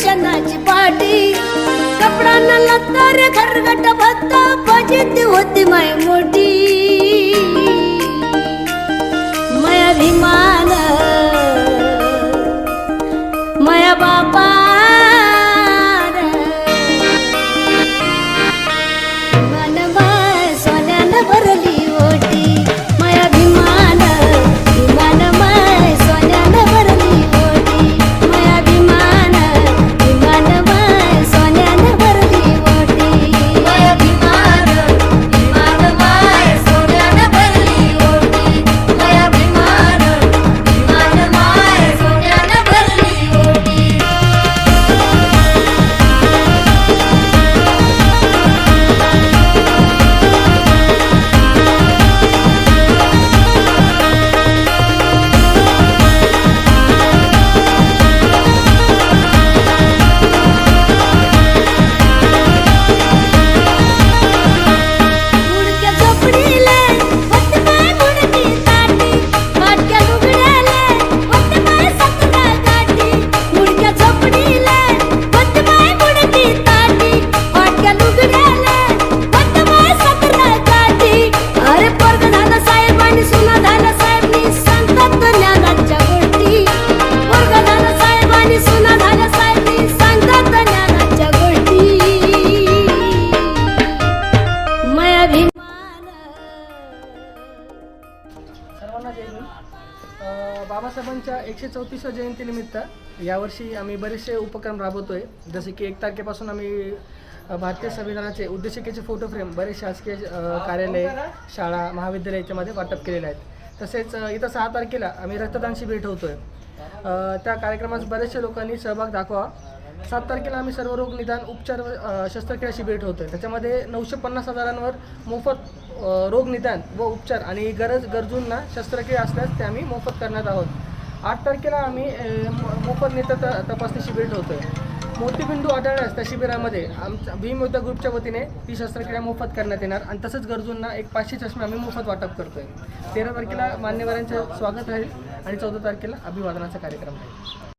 शेणाची पाटी कपडा न लागता रे खरगट भत्ता फजिती होती माय मोठी माया अभिमान माया बापा सर्वांना जय हिंद. बाबासाहेबांच्या 134व्या जयंतीनिमित्त यावर्षी आम्ही बरेचसे उपक्रम राबवतोय. जसे की 1 तारखेपासून आम्ही भारतीय संविधानाचे उद्देशिकेचे फोटो फ्रेम बरेच शासकीय कार्यालय, शाळा, महाविद्यालय याच्यामध्ये वाटप केलेले आहेत. तसेच इथं 6 तारखेला आम्ही रक्तदान शिबिर ठेवतोय. त्या कार्यक्रमात बरेचसे लोकांनी सहभाग दाखवा. 7 तारखेला आम्ही सर्व रोग निदान उपचार शस्त्रक्रिया शिबिर ठेवतोय. त्याच्यामध्ये 950 हजारांवर मोफत रोग निदान व उपचार आणि गरजूंना शस्त्रक्रिया असल्यास ते आम्ही मोफत करणार आहोत. 8 तारखेला आम्ही मोफत नेत्र तपासणी शिबिर ठेवतोय. मोतीबिंदू आढळल्यास त्या शिबिरामध्ये आमच्या भीम योद्धा ग्रुपच्या वतीने ती शस्त्रक्रिया मोफत करण्यात येणार आणि तसंच गरजूंना एक 500 चष्मे आम्ही मोफत वाटप करतोय. 13 तारखेला मान्यवरांचं स्वागत राहील आणि 14 तारखेला अभिवादनाचा कार्यक्रम राहील.